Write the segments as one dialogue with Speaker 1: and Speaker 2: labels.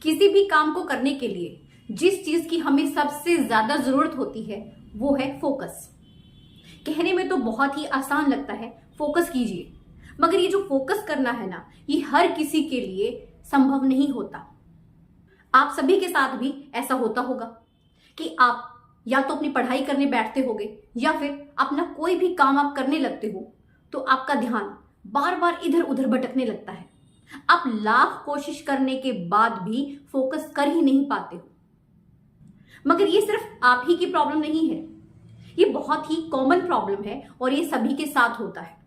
Speaker 1: किसी भी काम को करने के लिए जिस चीज की हमें सबसे ज्यादा जरूरत होती है वो है फोकस। कहने में तो बहुत ही आसान लगता है, फोकस कीजिए, मगर ये जो फोकस करना है ना, ये हर किसी के लिए संभव नहीं होता। आप सभी के साथ भी ऐसा होता होगा कि आप या तो अपनी पढ़ाई करने बैठते होगे या फिर अपना कोई भी काम आप करने लगते हो तो आपका ध्यान बार बार इधर उधर भटकने लगता है। आप लाख कोशिश करने के बाद भी फोकस कर ही नहीं पाते हो। मगर ये सिर्फ आप ही की प्रॉब्लम नहीं है, ये बहुत ही कॉमन प्रॉब्लम है और ये सभी के साथ होता है।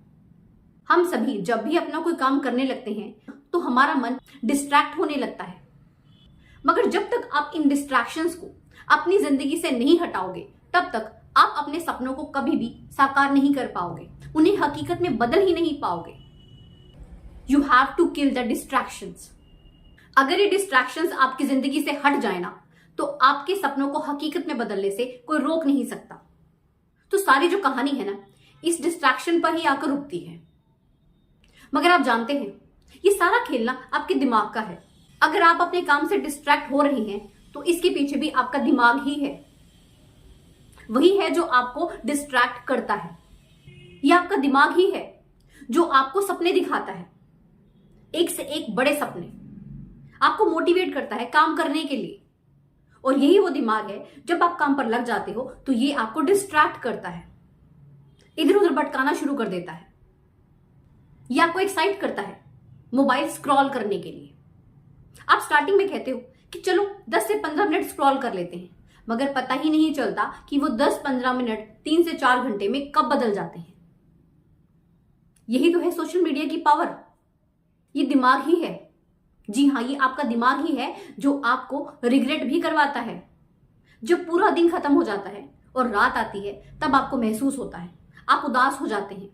Speaker 1: हम सभी जब भी अपना कोई काम करने लगते हैं तो हमारा मन डिस्ट्रैक्ट होने लगता है, मगर जब तक आप इन डिस्ट्रैक्शंस को अपनी जिंदगी से नहीं हटाओगे तब तक आप अपने सपनों को कभी भी साकार नहीं कर पाओगे, उन्हें हकीकत में बदल ही नहीं पाओगे। You have to kill the distractions. अगर ये डिस्ट्रैक्शंस आपकी जिंदगी से हट जाए ना तो आपके सपनों को हकीकत में बदलने से कोई रोक नहीं सकता। तो सारी जो कहानी है ना, इस डिस्ट्रैक्शन पर ही आकर रुकती है। मगर आप जानते हैं ये सारा खेलना आपके दिमाग का है। अगर आप अपने काम से डिस्ट्रैक्ट हो रहे हैं तो इसके पीछे भी आपका दिमाग ही है, वही है जो आपको डिस्ट्रैक्ट करता है। ये आपका दिमाग ही है जो आपको सपने दिखाता है, एक से एक बड़े सपने, आपको मोटिवेट करता है काम करने के लिए। और यही वो दिमाग है जब आप काम पर लग जाते हो तो ये आपको डिस्ट्रैक्ट करता है, इधर उधर भटकाना शुरू कर देता है। ये आपको एक्साइट करता है मोबाइल स्क्रॉल करने के लिए। आप स्टार्टिंग में कहते हो कि चलो 10 से 15 मिनट स्क्रॉल कर लेते हैं, मगर पता ही नहीं चलता कि वो 10-15 मिनट 3 से 4 घंटे में कब बदल जाते हैं। यही तो है सोशल मीडिया की पावर। ये दिमाग ही है, जी हाँ, ये आपका दिमाग ही है जो आपको रिग्रेट भी करवाता है। जब पूरा दिन खत्म हो जाता है और रात आती है तब आपको महसूस होता है, आप उदास हो जाते हैं,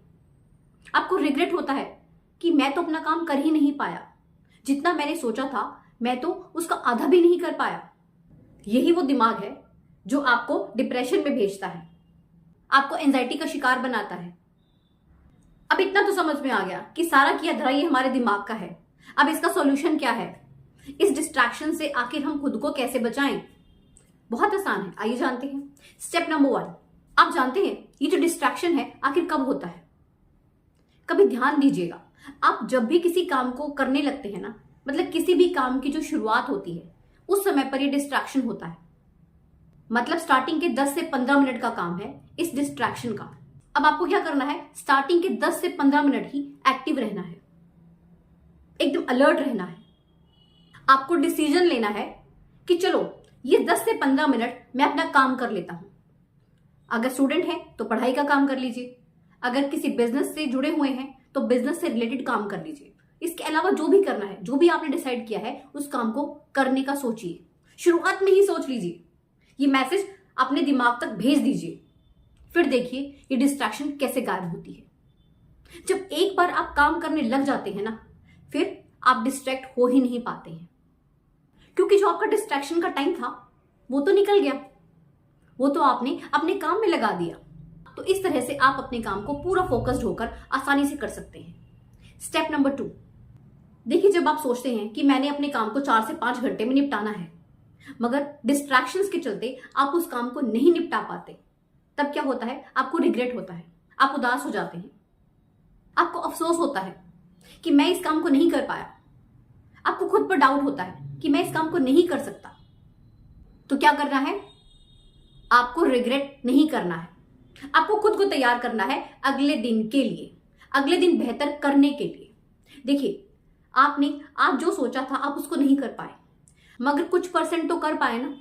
Speaker 1: आपको रिग्रेट होता है कि मैं तो अपना काम कर ही नहीं पाया, जितना मैंने सोचा था मैं तो उसका आधा भी नहीं कर पाया। यही वो दिमाग है जो आपको डिप्रेशन में भेजता है, आपको एंजाइटी का शिकार बनाता है। अब इतना तो समझ में आ गया कि सारा किया धरा ये हमारे दिमाग का है। अब इसका सॉल्यूशन क्या है? इस डिस्ट्रैक्शन से आखिर हम खुद को कैसे बचाएं? बहुत आसान है, आइए जानते हैं। स्टेप नंबर 1, आप जानते हैं ये जो डिस्ट्रैक्शन है आखिर कब होता है? कभी ध्यान दीजिएगा, आप जब भी किसी काम को करने लगते हैं ना, मतलब किसी भी काम की जो शुरुआत होती है उस समय पर ये डिस्ट्रैक्शन होता है। मतलब स्टार्टिंग के 10 से 15 मिनट का काम है इस डिस्ट्रैक्शन का। अब आपको क्या करना है? स्टार्टिंग के 10 से 15 मिनट ही एक्टिव रहना है, एकदम अलर्ट रहना है। आपको डिसीजन लेना है कि चलो ये 10 से 15 मिनट मैं अपना काम कर लेता हूं। अगर स्टूडेंट है तो पढ़ाई का काम कर लीजिए, अगर किसी बिजनेस से जुड़े हुए हैं तो बिजनेस से रिलेटेड काम कर लीजिए। इसके अलावा जो भी करना है, जो भी आपने डिसाइड किया है उस काम को करने का सोचिए, शुरुआत में ही सोच लीजिए। ये मैसेज अपने दिमाग तक भेज दीजिए, फिर देखिए ये डिस्ट्रैक्शन कैसे गायब होती है। जब एक बार आप काम करने लग जाते हैं ना, फिर आप डिस्ट्रैक्ट हो ही नहीं पाते हैं, क्योंकि जो आपका डिस्ट्रैक्शन का टाइम था वो तो निकल गया, वो तो आपने अपने काम में लगा दिया। तो इस तरह से आप अपने काम को पूरा फोकस्ड होकर आसानी से कर सकते हैं। स्टेप नंबर 2, देखिए जब आप सोचते हैं कि मैंने अपने काम को 4 से 5 घंटे में निपटाना है, मगर डिस्ट्रैक्शंस के चलते आप उस काम को नहीं निपटा पाते, तब क्या होता है? आपको रिग्रेट होता है, आप उदास हो जाते हैं, आपको अफसोस होता है कि मैं इस काम को नहीं कर पाया, आपको खुद पर डाउट होता है कि मैं इस काम को नहीं कर सकता। तो क्या करना है? आपको रिग्रेट नहीं करना है, आपको खुद को तैयार करना है अगले दिन के लिए, अगले दिन बेहतर करने के लिए। देखिए आपने आज जो सोचा था आप उसको नहीं कर पाए, मगर कुछ परसेंट तो कर पाए ना।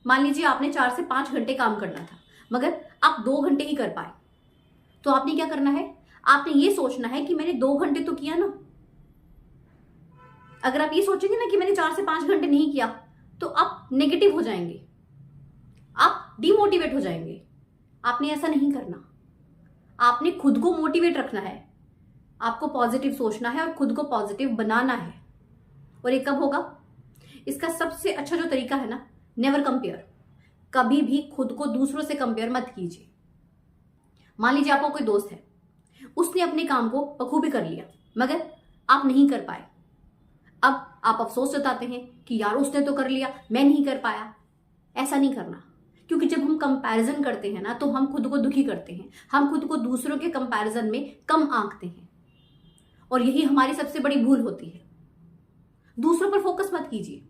Speaker 1: मान लीजिए आपने 4 से 5 घंटे काम करना था, मगर आप 2 घंटे ही कर पाए, तो आपने क्या करना है? आपने ये सोचना है कि मैंने 2 घंटे तो किया ना। अगर आप ये सोचेंगे ना कि मैंने 4 से 5 घंटे नहीं किया तो आप नेगेटिव हो जाएंगे, आप डिमोटिवेट हो जाएंगे। आपने ऐसा नहीं करना, आपने खुद को मोटिवेट रखना है, आपको पॉजिटिव सोचना है और खुद को पॉजिटिव बनाना है। और ये कब होगा? इसका सबसे अच्छा जो तरीका है ना, नेवर कंपेयर। कभी भी खुद को दूसरों से कंपेयर मत कीजिए। मान लीजिए आपका कोई दोस्त है, उसने अपने काम को बखूबी कर लिया मगर आप नहीं कर पाए। अब आप अफसोस जताते हैं कि यार उसने तो कर लिया, मैं नहीं कर पाया। ऐसा नहीं करना, क्योंकि जब हम कंपैरिजन करते हैं ना तो हम खुद को दुखी करते हैं, हम खुद को दूसरों के कंपैरिजन में कम आंकते हैं, और यही हमारी सबसे बड़ी भूल होती है। दूसरों पर फोकस मत कीजिए,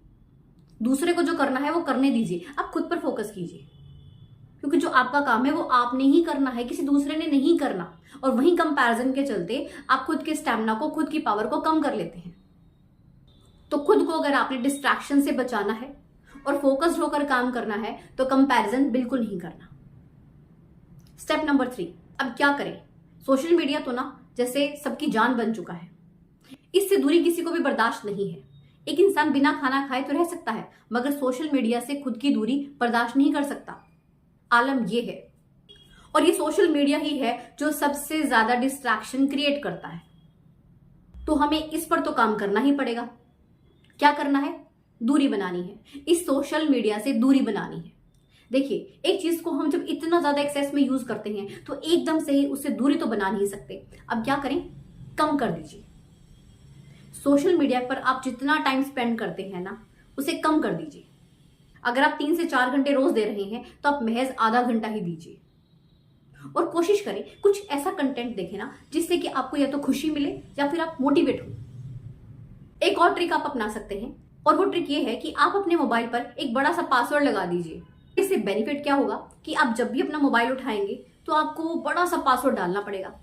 Speaker 1: दूसरे को जो करना है वो करने दीजिए, आप खुद पर फोकस कीजिए, क्योंकि जो आपका काम है वो आपने ही करना है, किसी दूसरे ने नहीं करना। और वहीं कंपैरिजन के चलते आप खुद के स्टैमिना को, खुद की पावर को कम कर लेते हैं। तो खुद को अगर आपने डिस्ट्रैक्शन से बचाना है और फोकस्ड होकर काम करना है तो कंपैरिजन बिल्कुल नहीं करना। स्टेप नंबर 3, अब क्या करें? सोशल मीडिया तो ना जैसे सबकी जान बन चुका है, इससे दूरी किसी को भी बर्दाश्त नहीं है। एक इंसान बिना खाना खाए तो रह सकता है, मगर सोशल मीडिया से खुद की दूरी बर्दाश्त नहीं कर सकता। आलम ये है, और ये सोशल मीडिया ही है जो सबसे ज्यादा डिस्ट्रैक्शन क्रिएट करता है। तो हमें इस पर तो काम करना ही पड़ेगा। क्या करना है? दूरी बनानी है, इस सोशल मीडिया से दूरी बनानी है। देखिए, एक चीज को हम जब इतना ज्यादा एक्सेस में यूज करते हैं तो एकदम से ही उससे दूरी तो बना नहीं सकते। अब क्या करें? कम कर दीजिए। सोशल मीडिया पर आप जितना टाइम स्पेंड करते हैं ना, उसे कम कर दीजिए। अगर आप 3 से 4 घंटे रोज दे रहे हैं तो आप महज आधा घंटा ही दीजिए, और कोशिश करें कुछ ऐसा कंटेंट देखें ना जिससे कि आपको या तो खुशी मिले या फिर आप मोटिवेट हो। एक और ट्रिक आप अपना सकते हैं, और वो ट्रिक ये है कि आप अपने मोबाइल पर एक बड़ा सा पासवर्ड लगा दीजिए। इससे बेनिफिट क्या होगा कि आप जब भी अपना मोबाइल उठाएंगे तो आपको बड़ा सा पासवर्ड डालना पड़ेगा।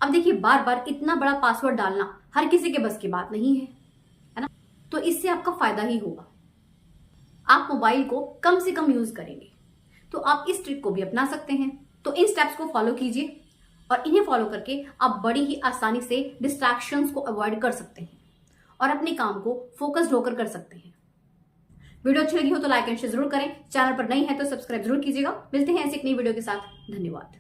Speaker 1: अब देखिए, बार बार इतना बड़ा पासवर्ड डालना हर किसी के बस की बात नहीं है ना? तो इससे आपका फायदा ही होगा। आप मोबाइल को कम से कम यूज करेंगे, तो आप इस ट्रिक को भी अपना सकते हैं। तो इन स्टेप्स को फॉलो कीजिए, और इन्हें फॉलो करके आप बड़ी ही आसानी से डिस्ट्रैक्शंस को अवॉइड कर सकते हैं और अपने काम को फोकस्ड होकर कर सकते हैं। वीडियो अच्छी लगी हो तो लाइक एंड शेयर जरूर करें। चैनल पर नई है तो सब्सक्राइब जरूर कीजिएगा। मिलते हैं ऐसे एक नई वीडियो के साथ। धन्यवाद।